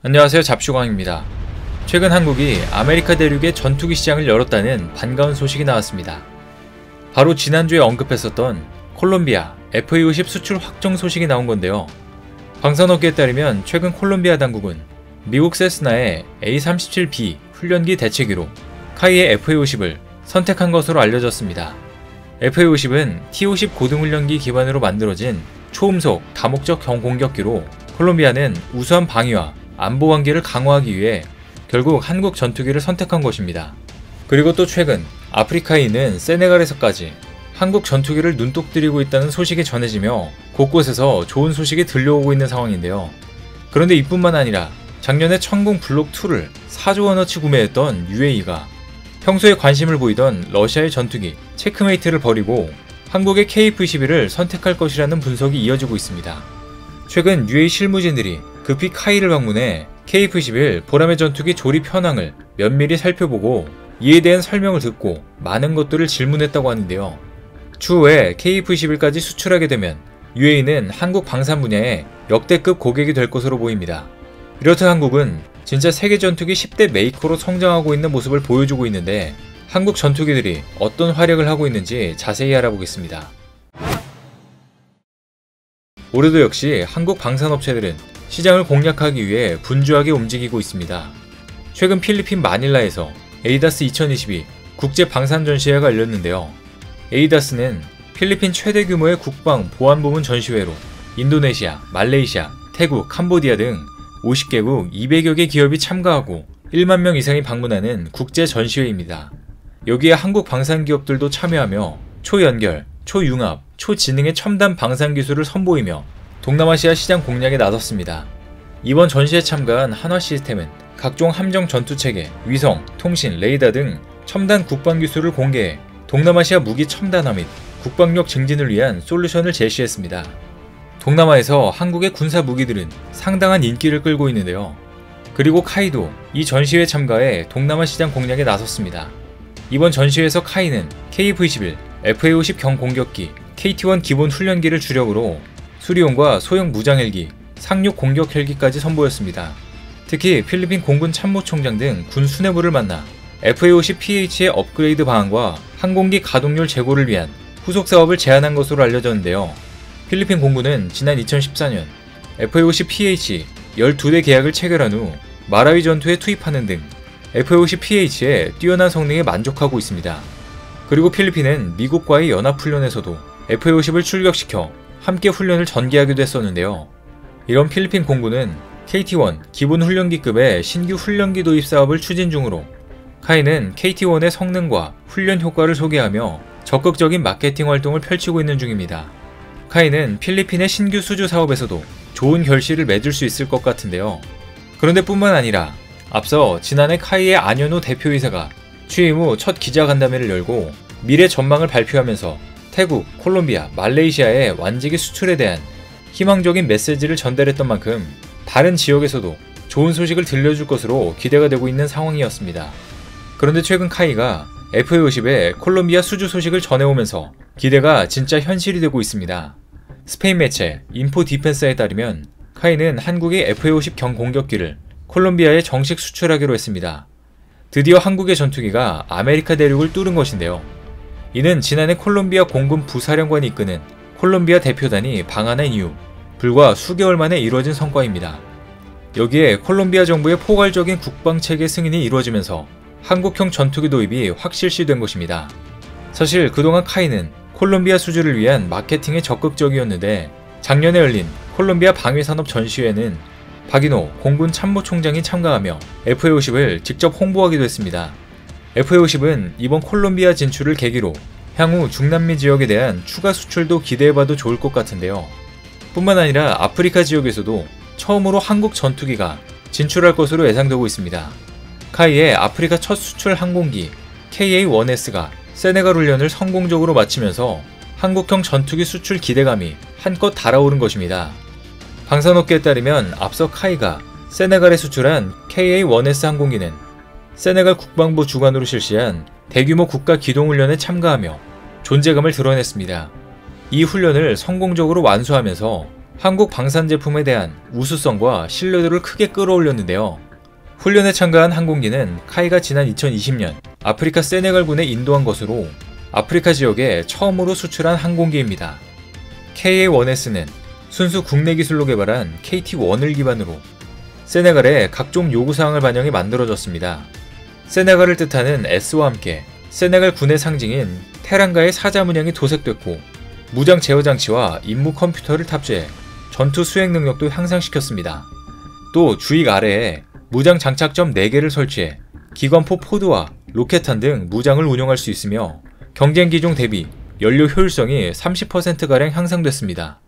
안녕하세요, 잡슈광입니다. 최근 한국이 아메리카 대륙의 전투기 시장을 열었다는 반가운 소식이 나왔습니다. 바로 지난주에 언급했었던 콜롬비아 FA-50 수출 확정 소식이 나온 건데요. 방산업계에 따르면 최근 콜롬비아 당국은 미국 세스나의 A-37B 훈련기 대체기로 카이의 FA-50을 선택한 것으로 알려졌습니다. FA-50은 T-50 고등훈련기 기반으로 만들어진 초음속 다목적 경공격기로 콜롬비아는 우수한 방위와 안보 관계를 강화하기 위해 결국 한국 전투기를 선택한 것입니다. 그리고 또 최근 아프리카에 있는 세네갈에서까지 한국 전투기를 눈독 들이고 있다는 소식이 전해지며 곳곳에서 좋은 소식이 들려오고 있는 상황인데요. 그런데 이뿐만 아니라 작년에 천궁 블록2를 4조 원어치 구매했던 UAE가 평소에 관심을 보이던 러시아의 전투기 체크메이트를 버리고 한국의 KF-21을 선택할 것이라는 분석이 이어지고 있습니다. 최근 UAE 실무진들이 급히 카이를 방문해 KF-21 보라매 전투기 조립 현황을 면밀히 살펴보고 이에 대한 설명을 듣고 많은 것들을 질문했다고 하는데요. 추후에 KF-21까지 수출하게 되면 UAE는 한국 방산 분야에 역대급 고객이 될 것으로 보입니다. 이렇듯 한국은 진짜 세계 전투기 10대 메이커로 성장하고 있는 모습을 보여주고 있는데 한국 전투기들이 어떤 활약을 하고 있는지 자세히 알아보겠습니다. 올해도 역시 한국 방산업체들은 시장을 공략하기 위해 분주하게 움직이고 있습니다. 최근 필리핀 마닐라에서 에이다스 2022 국제 방산 전시회가 열렸는데요. 에이다스는 필리핀 최대 규모의 국방 보안 부문 전시회로 인도네시아, 말레이시아, 태국, 캄보디아 등 50개국 200여 개 기업이 참가하고 1만 명 이상이 방문하는 국제 전시회입니다. 여기에 한국 방산 기업들도 참여하며 초연결, 초융합, 초지능의 첨단 방산 기술을 선보이며 동남아시아 시장 공략에 나섰습니다. 이번 전시에 참가한 한화시스템은 각종 함정 전투체계, 위성, 통신, 레이더 등 첨단 국방 기술을 공개해 동남아시아 무기 첨단화 및 국방력 증진을 위한 솔루션을 제시했습니다. 동남아에서 한국의 군사 무기들은 상당한 인기를 끌고 있는데요. 그리고 카이도 이 전시회에 참가해 동남아 시장 공략에 나섰습니다. 이번 전시회에서 카이는 KF-21, FA-50 경공격기, KT-1 기본 훈련기를 주력으로 수리용과 소형 무장헬기, 상륙 공격 헬기까지 선보였습니다. 특히 필리핀 공군 참모총장 등 군 수뇌부를 만나 FA-50PH의 업그레이드 방안과 항공기 가동률 제고를 위한 후속 사업을 제안한 것으로 알려졌는데요. 필리핀 공군은 지난 2014년 FA-50PH 12대 계약을 체결한 후 마라위 전투에 투입하는 등 FA-50PH의 뛰어난 성능에 만족하고 있습니다. 그리고 필리핀은 미국과의 연합훈련에서도 FA-50을 출격시켜 함께 훈련을 전개하기도 했었는데요. 이런 필리핀 공군은 KT-1 기본 훈련기급의 신규 훈련기 도입 사업을 추진 중으로 카이는 KT-1의 성능과 훈련 효과를 소개하며 적극적인 마케팅 활동을 펼치고 있는 중입니다. 카이는 필리핀의 신규 수주 사업에서도 좋은 결실을 맺을 수 있을 것 같은데요. 그런데 뿐만 아니라 앞서 지난해 카이의 안현우 대표이사가 취임 후 첫 기자간담회를 열고 미래 전망을 발표하면서 태국, 콜롬비아, 말레이시아의 완제기 수출에 대한 희망적인 메시지를 전달했던 만큼 다른 지역에서도 좋은 소식을 들려줄 것으로 기대가 되고 있는 상황이었습니다. 그런데 최근 카이가 FA-50의 콜롬비아 수주 소식을 전해오면서 기대가 진짜 현실이 되고 있습니다. 스페인 매체 인포디펜사에 따르면 카이는 한국의 FA-50 경공격기를 콜롬비아에 정식 수출하기로 했습니다. 드디어 한국의 전투기가 아메리카 대륙을 뚫은 것인데요. 이는 지난해 콜롬비아 공군 부사령관이 이끄는 콜롬비아 대표단이 방한한 이후 불과 수개월 만에 이루어진 성과입니다. 여기에 콜롬비아 정부의 포괄적인 국방체계 승인이 이루어지면서 한국형 전투기 도입이 확실시된 것입니다. 사실 그동안 카이는 콜롬비아 수주를 위한 마케팅에 적극적이었는데 작년에 열린 콜롬비아 방위산업 전시회에는 박인호 공군 참모총장이 참가하며 FA-50을 직접 홍보하기도 했습니다. FA-50은 이번 콜롬비아 진출을 계기로 향후 중남미 지역에 대한 추가 수출도 기대해봐도 좋을 것 같은데요. 뿐만 아니라 아프리카 지역에서도 처음으로 한국 전투기가 진출할 것으로 예상되고 있습니다. 카이의 아프리카 첫 수출 항공기 KA-1S가 세네갈 훈련을 성공적으로 마치면서 한국형 전투기 수출 기대감이 한껏 달아오른 것입니다. 방산업계에 따르면 앞서 카이가 세네갈에 수출한 KA-1S 항공기는 세네갈 국방부 주관으로 실시한 대규모 국가 기동훈련에 참가하며 존재감을 드러냈습니다. 이 훈련을 성공적으로 완수하면서 한국 방산 제품에 대한 우수성과 신뢰도를 크게 끌어올렸는데요. 훈련에 참가한 항공기는 카이가 지난 2020년 아프리카 세네갈군에 인도한 것으로 아프리카 지역에 처음으로 수출한 항공기입니다. KA-1S는 순수 국내 기술로 개발한 KT-1을 기반으로 세네갈의 각종 요구사항을 반영해 만들어졌습니다. 세네갈을 뜻하는 S와 함께 세네갈 군의 상징인 테랑가의 사자 문양이 도색됐고 무장 제어 장치와 임무 컴퓨터를 탑재해 전투 수행 능력도 향상시켰습니다. 또 주익 아래에 무장 장착점 4개를 설치해 기관포 포드와 로켓탄 등 무장을 운용할 수 있으며 경쟁 기종 대비 연료 효율성이 30%가량 향상됐습니다.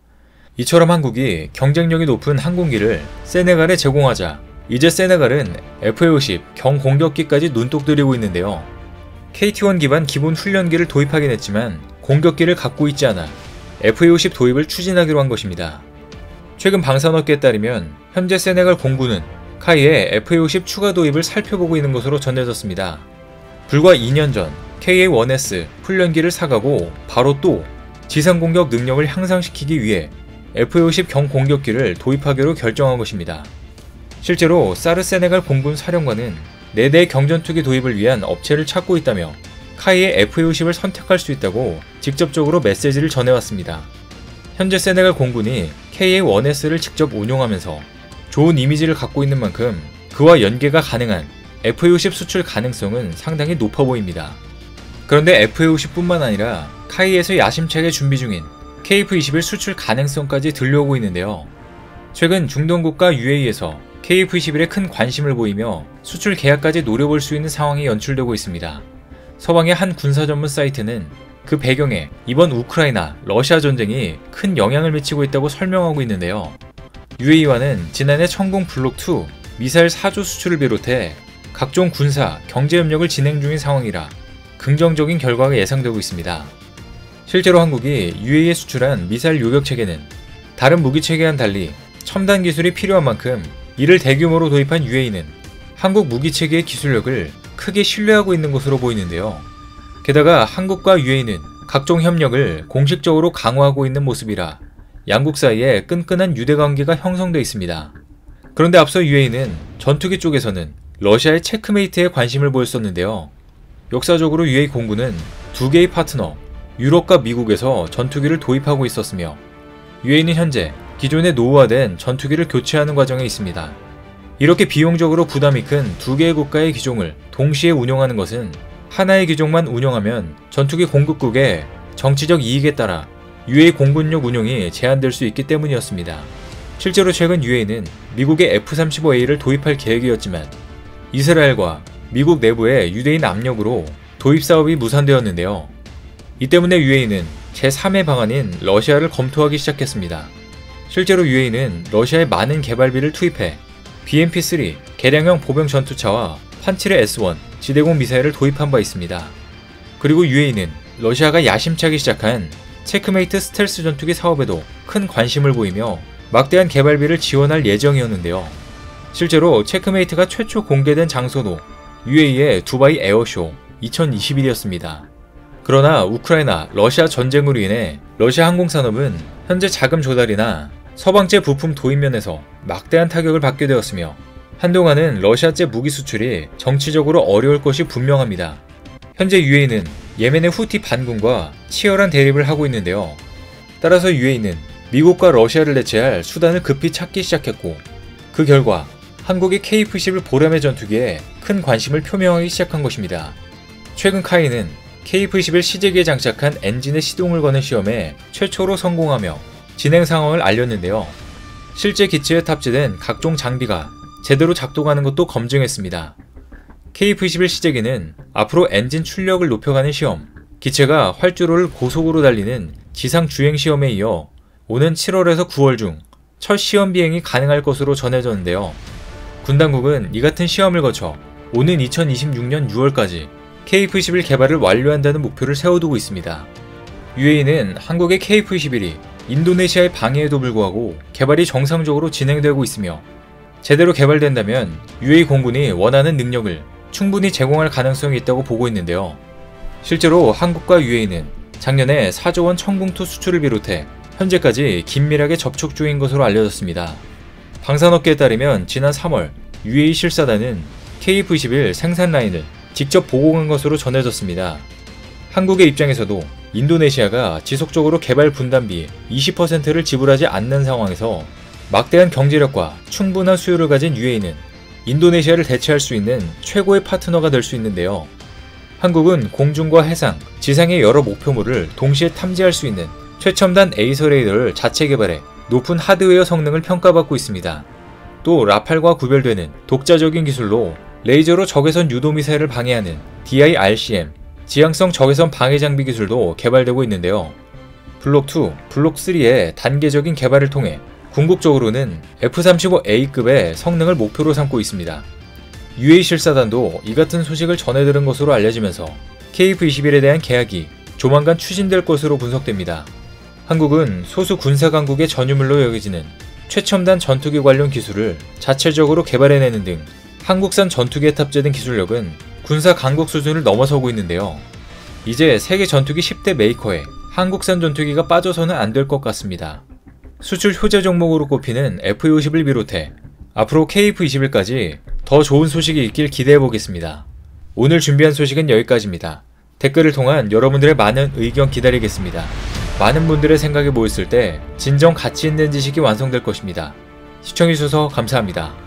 이처럼 한국이 경쟁력이 높은 항공기를 세네갈에 제공하자 이제 세네갈은 FA-50 경공격기까지 눈독 들이고 있는데요. KT-1 기반 기본 훈련기를 도입하긴 했지만 공격기를 갖고 있지 않아 FA-50 도입을 추진하기로 한 것입니다. 최근 방산업계에 따르면 현재 세네갈 공군은 카이의 FA-50 추가 도입을 살펴보고 있는 것으로 전해졌습니다. 불과 2년 전 KA-1S 훈련기를 사가고 바로 또 지상공격 능력을 향상시키기 위해 FA-50 경공격기를 도입하기로 결정한 것입니다. 실제로 사르 세네갈 공군 사령관은 4대 경전투기 도입을 위한 업체를 찾고 있다며 카이의 FA-50을 선택할 수 있다고 직접적으로 메시지를 전해왔습니다. 현재 세네갈 공군이 KA-1S를 직접 운용하면서 좋은 이미지를 갖고 있는 만큼 그와 연계가 가능한 FA-50 수출 가능성은 상당히 높아 보입니다. 그런데 FA-50뿐만 아니라 카이에서 야심차게 준비 중인 KF-21 수출 가능성까지 들려오고 있는데요. 최근 중동 국가 UAE에서 KF-21에 큰 관심을 보이며 수출 계약까지 노려볼 수 있는 상황이 연출되고 있습니다. 서방의 한 군사 전문 사이트는 그 배경에 이번 우크라이나, 러시아 전쟁이 큰 영향을 미치고 있다고 설명하고 있는데요. UAE와는 지난해 천공 블록2 미사일 4조 수출을 비롯해 각종 군사, 경제협력을 진행 중인 상황이라 긍정적인 결과가 예상되고 있습니다. 실제로 한국이 UAE에 수출한 미사일 요격체계는 다른 무기체계와는 달리 첨단 기술이 필요한 만큼 이를 대규모로 도입한 UAE는 한국 무기체계의 기술력을 크게 신뢰하고 있는 것으로 보이는데요. 게다가 한국과 UAE는 각종 협력을 공식적으로 강화하고 있는 모습이라 양국 사이에 끈끈한 유대관계가 형성되어 있습니다. 그런데 앞서 UAE는 전투기 쪽에서는 러시아의 체크메이트에 관심을 보였었는데요. 역사적으로 UAE 공군은 2개의 파트너, 유럽과 미국에서 전투기를 도입하고 있었으며 UAE는 현재 기존에 노후화된 전투기를 교체하는 과정에 있습니다. 이렇게 비용적으로 부담이 큰 2개의 국가의 기종을 동시에 운용하는 것은 하나의 기종만 운용하면 전투기 공급국의 정치적 이익에 따라 UAE 공군력 운용이 제한될 수 있기 때문이었습니다. 실제로 최근 UAE는 미국의 F-35A를 도입할 계획이었지만 이스라엘과 미국 내부의 유대인 압력으로 도입 사업이 무산되었는데요. 이 때문에 UAE는 제3의 방안인 러시아를 검토하기 시작했습니다. 실제로 UAE는 러시아에 많은 개발비를 투입해 BMP-3 개량형 보병 전투차와 판치레 S-1 지대공 미사일을 도입한 바 있습니다. 그리고 UAE는 러시아가 야심차게 시작한 체크메이트 스텔스 전투기 사업에도 큰 관심을 보이며 막대한 개발비를 지원할 예정이었는데요. 실제로 체크메이트가 최초 공개된 장소도 UAE의 두바이 에어쇼 2021이었습니다. 그러나 우크라이나, 러시아 전쟁으로 인해 러시아 항공산업은 현재 자금 조달이나 서방제 부품 도입 면에서 막대한 타격을 받게 되었으며 한동안은 러시아제 무기 수출이 정치적으로 어려울 것이 분명합니다. 현재 UAE는 예멘의 후티 반군과 치열한 대립을 하고 있는데요. 따라서 UAE는 미국과 러시아를 대체할 수단을 급히 찾기 시작했고 그 결과 한국의 KF-21 보람의 전투기에 큰 관심을 표명하기 시작한 것입니다. 최근 카이는 KF-21 시제기에 장착한 엔진의 시동을 거는 시험에 최초로 성공하며 진행 상황을 알렸는데요. 실제 기체에 탑재된 각종 장비가 제대로 작동하는 것도 검증했습니다. KF-21 시제기는 앞으로 엔진 출력을 높여가는 시험, 기체가 활주로를 고속으로 달리는 지상 주행 시험에 이어 오는 7월에서 9월 중 첫 시험 비행이 가능할 것으로 전해졌는데요. 군 당국은 이 같은 시험을 거쳐 오는 2026년 6월까지 KF-21 개발을 완료한다는 목표를 세워두고 있습니다. UAE는 한국의 KF-21이 인도네시아의 방해에도 불구하고 개발이 정상적으로 진행되고 있으며 제대로 개발된다면 UAE 공군이 원하는 능력을 충분히 제공할 가능성이 있다고 보고 있는데요. 실제로 한국과 UAE는 작년에 4조 원 천궁2 수출을 비롯해 현재까지 긴밀하게 접촉 중인 것으로 알려졌습니다. 방산업계에 따르면 지난 3월 UAE 실사단은 KF-21 생산 라인을 직접 보고 간 것으로 전해졌습니다. 한국의 입장에서도 인도네시아가 지속적으로 개발 분담비 20%를 지불하지 않는 상황에서 막대한 경제력과 충분한 수요를 가진 UAE는 인도네시아를 대체할 수 있는 최고의 파트너가 될 수 있는데요. 한국은 공중과 해상, 지상의 여러 목표물을 동시에 탐지할 수 있는 최첨단 에이서 레이더를 자체 개발해 높은 하드웨어 성능을 평가받고 있습니다. 또 라팔과 구별되는 독자적인 기술로 레이저로 적외선 유도미사일을 방해하는 DIRCM, 지향성 적외선 방해 장비 기술도 개발되고 있는데요. 블록2, 블록3의 단계적인 개발을 통해 궁극적으로는 F-35A급의 성능을 목표로 삼고 있습니다. UAE 실사단도 이 같은 소식을 전해들은 것으로 알려지면서 KF-21에 대한 계약이 조만간 추진될 것으로 분석됩니다. 한국은 소수 군사강국의 전유물로 여겨지는 최첨단 전투기 관련 기술을 자체적으로 개발해내는 등 한국산 전투기에 탑재된 기술력은 군사 강국 수준을 넘어서고 있는데요. 이제 세계 전투기 10대 메이커에 한국산 전투기가 빠져서는 안 될 것 같습니다. 수출 효자 종목으로 꼽히는 F-50을 비롯해 앞으로 KF-21까지 더 좋은 소식이 있길 기대해보겠습니다. 오늘 준비한 소식은 여기까지입니다. 댓글을 통한 여러분들의 많은 의견 기다리겠습니다. 많은 분들의 생각이 모였을 때 진정 가치 있는 지식이 완성될 것입니다. 시청해주셔서 감사합니다.